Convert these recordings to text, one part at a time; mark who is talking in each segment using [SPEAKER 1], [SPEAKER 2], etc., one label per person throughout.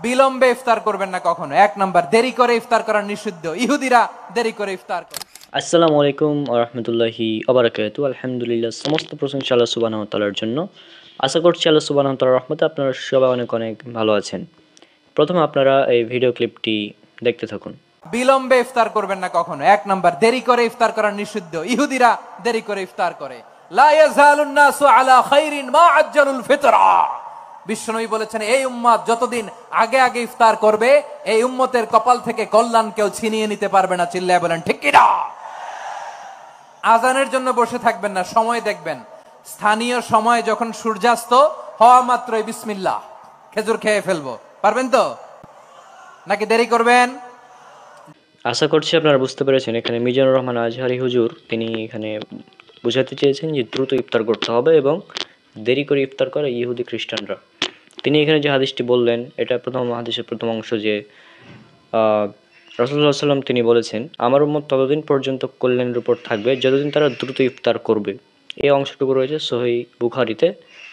[SPEAKER 1] বিলম্বে ইফতার করবেন না কখনো। এক নাম্বার, দেরি করে ইফতার করা নিষিদ্ধ। ইহুদিরা দেরি করে ইফতার করে।
[SPEAKER 2] আসসালামু আলাইকুম আরহামতুল্লাহি আবরাকাতু। আলহামদুলিল্লাহ, সমস্ত প্রশংসা আল্লাহ সুবহানাহু ওয়া তাআলার জন্য। আশা করছি আল্লাহ সুবহানাহু ওয়া তাআলার রহমতে আপনারা সবাই অনেক অনেক ভালো আছেন। প্রথমে আপনারা এই ভিডিও ক্লিপটি দেখতে থাকুন।
[SPEAKER 1] বিলম্বে ইফতার করবেন না কখনো। এক নাম্বার, দেরি করে ইফতার করা নিষিদ্ধ। ইহুদিরা দেরি করে ইফতার করে। লা ইয়াজালুন নাসু আলা খাইরিন মা আজ্জালুল ফিতরা। বিশ্বনবী বলেছেন, এই উম্মত যতদিন আগে আগে ইফতার করবে, এই উম্মতের কপাল থেকে কল্যাণ কেউ ছিনিয়ে নিতে পারবে না। চিল্লায় বলেন ঠিক কি না? আজানের জন্য বসে থাকবেন না, সময় দেখবেন। স্থানীয় সময় যখন সূর্যাস্ত হওয়া মাত্রই বিসমিল্লাহ, খেজুর খেয়ে ফেলবো। পারবেন তো নাকি দেরি করবেন?
[SPEAKER 2] আশা করছি আপনারা বুঝতে পেরেছেন। এখানে মিজানুর রহমান আজহারি হুজুর তিনি এখানে বোঝাতে চেয়েছেন যে দ্রুত ইফতার করতে হবে এবং দেরি করে ইফতার করে ইহুদি খ্রিস্টানরা। তিনি এখানে যে হাদিসটি বললেন, এটা প্রথম হাদিসের প্রথম অংশ, যে রাসূলুল্লাহ সাল্লাল্লাহু আলাইহি ওয়াসাল্লাম তিনি বলেছেন, আমার উম্মত ততদিন পর্যন্ত কল্যাণের উপর থাকবে যতদিন তারা দ্রুত ইফতার করবে। এই অংশটুকু রয়েছে সহিহ বুখারীতে,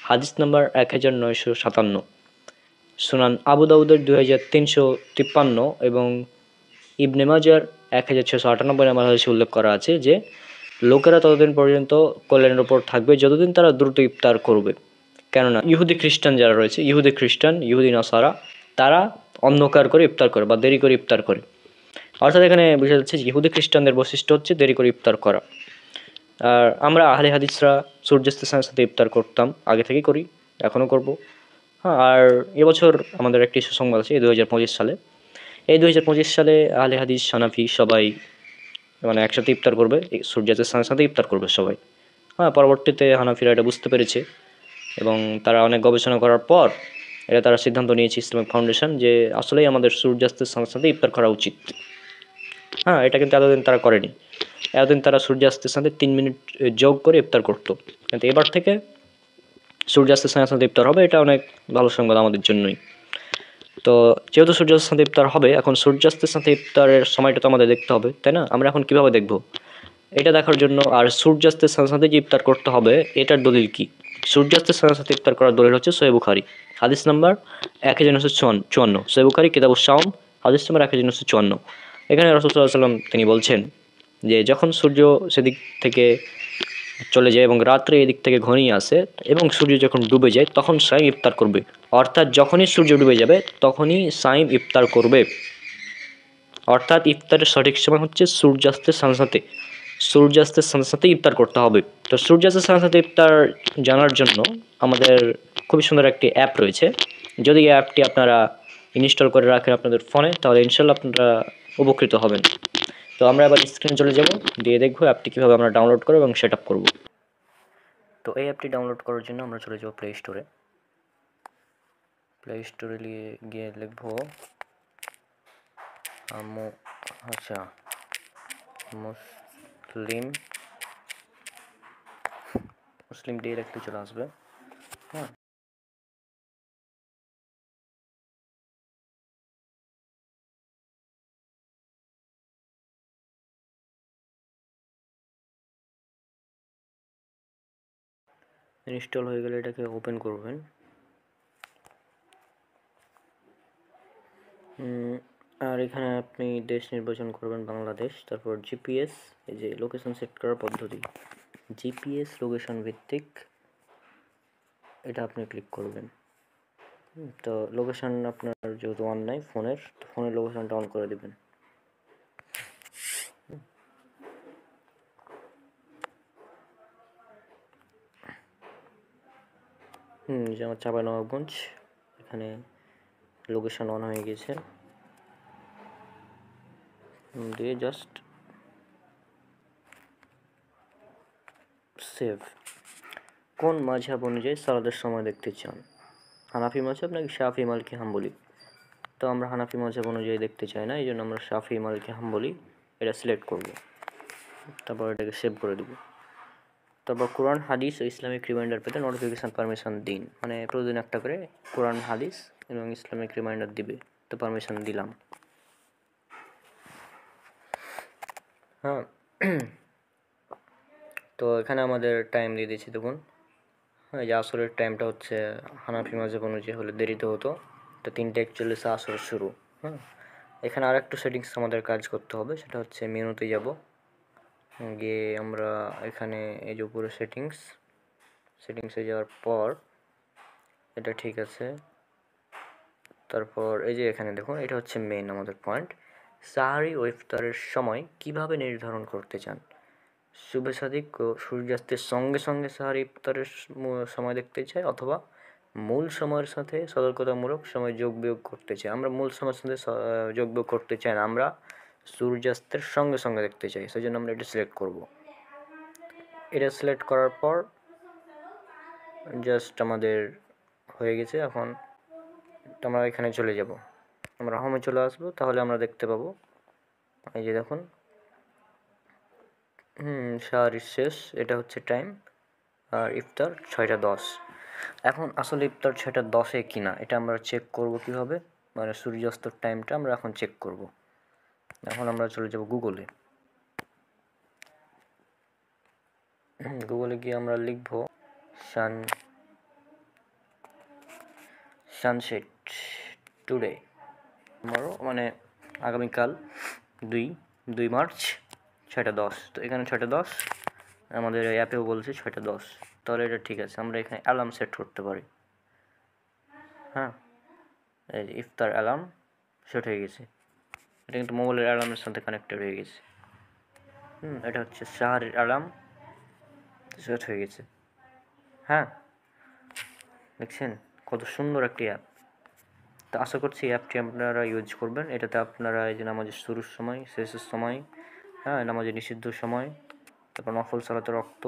[SPEAKER 2] হাদিস নাম্বার 1957, সুনান আবু দাউদের 2353 এবং ইবনে মাজার 1698 নম্বর হাদিসে উল্লেখ করা আছে যে লোকেরা ততদিন পর্যন্ত কল্যাণের উপর থাকবে যতদিন তারা দ্রুত ইফতার করবে। কেননা ইহুদি খ্রিস্টান যারা রয়েছে, ইহুদি নাসারা, তারা অন্ধকার করে ইফতার করে বা দেরি করে ইফতার করে। অর্থাৎ এখানে বোঝা যাচ্ছে যে ইহুদি খ্রিস্টানদের বৈশিষ্ট্য হচ্ছে দেরি করে ইফতার করা। আর আমরা আহলে হাদিসরা সূর্যাস্তের সাথে সাথে ইফতার করতাম, আগে থেকেই করি, এখনও করব। হ্যাঁ, আর এবছর আমাদের একটি সুসংবাদ আছে। এই 2025 সালে, আহলে হাদিস হানাফি সবাই মানে একসাথে ইফতার করবে, এই সূর্যাস্তের সাথে সাথে ইফতার করবে সবাই। হ্যাঁ, পরবর্তীতে হানাফিরা এটা বুঝতে পেরেছে এবং তারা অনেক গবেষণা করার পর এটা তারা সিদ্ধান্ত নিয়েছে, ইসলামিক ফাউন্ডেশন, যে আসলেই আমাদের সূর্যাস্তের সাথে সাথে ইফতার করা উচিত। হ্যাঁ, এটা কিন্তু এতদিন তারা করেনি। এতদিন তারা সূর্যাস্তের সাথে 3 মিনিট যোগ করে ইফতার করতো, কিন্তু এবার থেকে সূর্যাস্তের সাথে সাথে ইফতার হবে। এটা অনেক ভালো সংবাদ আমাদের জন্যই। তো যেহেতু সূর্যাস্তের সাথে ইফতার হবে, এখন সূর্যাস্তের সাথে ইফতারের সময়টা তো আমাদের দেখতে হবে, তাই না? আমরা এখন কিভাবে দেখব এটা দেখার জন্য, আর সূর্যাস্তের সাথে সাথে যে ইফতার করতে হবে এটার দলিল কি? সূর্যাস্তের সাথে সাথে ইফতার করার দলিল হচ্ছে সহিহ বুখারী, হাদিস নাম্বার 1954, সহিহ বুখারী কিতাবুস সাওম, হাদিস নাম্বার 1954। এখানে রাসূল সাল্লাল্লাহু আলাইহি ওয়াসাল্লাম তিনি বলছেন যে যখন সূর্য সেদিক থেকে চলে যায় এবং রাত্রে এদিক থেকে ঘনিয়ে আসে এবং সূর্য যখন ডুবে যায় তখন সাইম ইফতার করবে। অর্থাৎ যখনই সূর্য ডুবে যাবে তখনই সাইম ইফতার করবে। অর্থাৎ ইফতারের সঠিক সময় হচ্ছে সূর্যাস্তের সাথে সাথে, ইফতার করতে হবে। তো সূর্যাস্তের সাথে সাথে ইফতার জানার জন্য আমাদের খুবই সুন্দর একটি অ্যাপ রয়েছে। যদি এই অ্যাপটি আপনারা ইনস্টল করে রাখেন আপনাদের ফোনে, তাহলে ইনশাল্লাহ আপনারা উপকৃত হবেন। তো আমরা এবার স্ক্রিনে চলে যাব, দিয়ে দেখবো অ্যাপটি কীভাবে আমরা ডাউনলোড করবো এবং সেট আপ করবো। তো এই অ্যাপটি ডাউনলোড করার জন্য আমরা চলে যাব প্লে স্টোরে গিয়ে লিখবো মুসলিম ডে লিখতে চলে আসবে। হ্যাঁ, ইনস্টল হয়ে গেলে এটাকে ওপেন করবেন। আর এখানে আপনি দেশ নির্বাচন করবেন বাংলাদেশ, তারপর জিপিএস, এই যে লোকেশন সেট করার পদ্ধতি, জিপিএস লোকেশন ভিত্তিক, এটা আপনি ক্লিক করবেন। তো লোকেশন আপনার যেহেতু অন নাই ফোনের, তো ফোনের লোকেশনটা অন করে দেবেন। যে আমার চাঁপাইনবাবগঞ্জ, এখানে লোকেশন অন হয়ে গেছে, দিয়ে জাস্ট সেভ। কোন মাঝহাব অনুযায়ী সালাদের সময় দেখতে চান? হানাফি মাঝহাব নাকি শাফি মালিকি হাম্বলি? তো আমরা হানাফি মাঝহাব অনুযায়ী দেখতে চাই না, এই জন্য আমরা শাফি মালিকি হাম্বলি এটা সিলেক্ট করব, তারপর এটাকে সেভ করে দিব। তারপর কোরআন হাদিস ও ইসলামিক রিমাইন্ডার পেতে নোটিফিকেশান পারমিশন দিন, মানে প্রতিদিন একটা করে কোরআন হাদিস এবং ইসলামিক রিমাইন্ডার দিবে, তো পারমিশন দিলাম। হ্যাঁ, তো এখানে আমাদের টাইম দিয়ে দিয়েছি, দেখুন। হ্যাঁ, যে আসরের টাইমটা হচ্ছে হানাফি মাযহাব অনুযায়ী হলে দেরিতে হতো, এটা 3:41 আসর শুরু। হ্যাঁ, এখানে আর একটু সেটিংস আমাদের কাজ করতে হবে, সেটা হচ্ছে মেনুতে যাব, গিয়ে আমরা এখানে এই যে উপরে সেটিংসে যাওয়ার পর এটা ঠিক আছে। তারপর এই যে এখানে দেখুন, এটা হচ্ছে মেন আমাদের পয়েন্ট। সাহারি ও ইফতারের সময় কিভাবে নির্ধারণ করতে চান? শুভ সাদিক ও সূর্যাস্তের সঙ্গে সঙ্গে সাহারি ইফতারের সময় দেখতে চাই, অথবা মূল সময়ের সাথে সতর্কতামূলক সময় যোগ বিয়োগ করতে চাই। আমরা মূল সময়ের সাথে যোগ বিয়োগ করতে চাই না, আমরা সূর্যাস্তের সঙ্গে সঙ্গে দেখতে চাই, সেই জন্য আমরা এটা সিলেক্ট করব। এটা সিলেক্ট করার পর জাস্ট আমাদের হয়ে গেছে। এখন আমরা এখানে চলে যাব, আমরা হোমে চলে আসবো, তাহলে আমরা দেখতে পাবো এই যে দেখুন, সাহারি শেষ, এটা হচ্ছে টাইম, আর ইফতার 6:10। এখন আসলে ইফতার 6:10 কিনা এটা আমরা চেক করব কিভাবে, মানে সূর্যাস্তর টাইমটা আমরা এখন চেক করব। এখন আমরা চলে যাব গুগলে। গুগলে গিয়ে আমরা লিখব সানসেট টুডে, মানে আগামীকাল 2 মার্চ 6:10। তো এখানে 6:10, আমাদের অ্যাপেও বলছে 6:10, তাহলে এটা ঠিক আছে। আমরা এখানে অ্যালার্ম সেট করতে পারি। হ্যাঁ, এই যে ইফতার অ্যালার্ম সেট হয়ে গেছে, এটা কিন্তু মোবাইলের অ্যালার্মের সাথে কানেক্টেড হয়ে গেছে। এটা হচ্ছে সাহারির অ্যালার্ম সেট হয়ে গেছে। হ্যাঁ, দেখছেন কত সুন্দর একটি অ্যাপ। তো আশা করছি এই অ্যাপটি আপনারা ইউজ করবেন। এটাতে আপনারা এই যে নামাজের শুরুর সময়, শেষের সময়, হ্যাঁ, নামাজের নিষিদ্ধ সময়, তারপর নফল সালাতের রক্ত,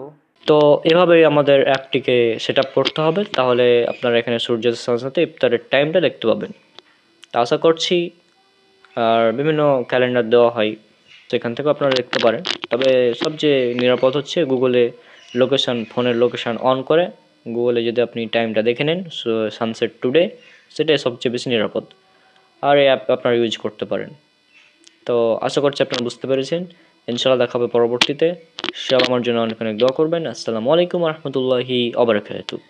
[SPEAKER 2] তো এভাবেই আমাদের অ্যাপটিকে সেট আপ করতে হবে। তাহলে আপনারা এখানে সূর্যাস্তের সাথে সাথে ইফতারের টাইমটা দেখতে পাবেন। তা আশা করছি, আর বিভিন্ন ক্যালেন্ডার দেওয়া হয়, সেখান থেকেও আপনারা দেখতে পারেন। তবে সবচেয়ে নিরাপদ হচ্ছে গুগলে ফোনের লোকেশান অন করে গুগলে যদি আপনি টাইমটা দেখে নেন, সানসেট টুডে, সেটাই সবচেয়ে বেশি নিরাপদ। আর এই অ্যাপ আপনারা ইউজ করতে পারেন। তো আশা করছি আপনারা বুঝতে পেরেছেন। ইনশাআল্লাহ দেখা হবে পরবর্তীতে। সব আমার জন্য অনেক অনেক দোয়া করবেন। আসসালামু আলাইকুম রহমতুল্লাহি ওয়া বারাকাতুহু।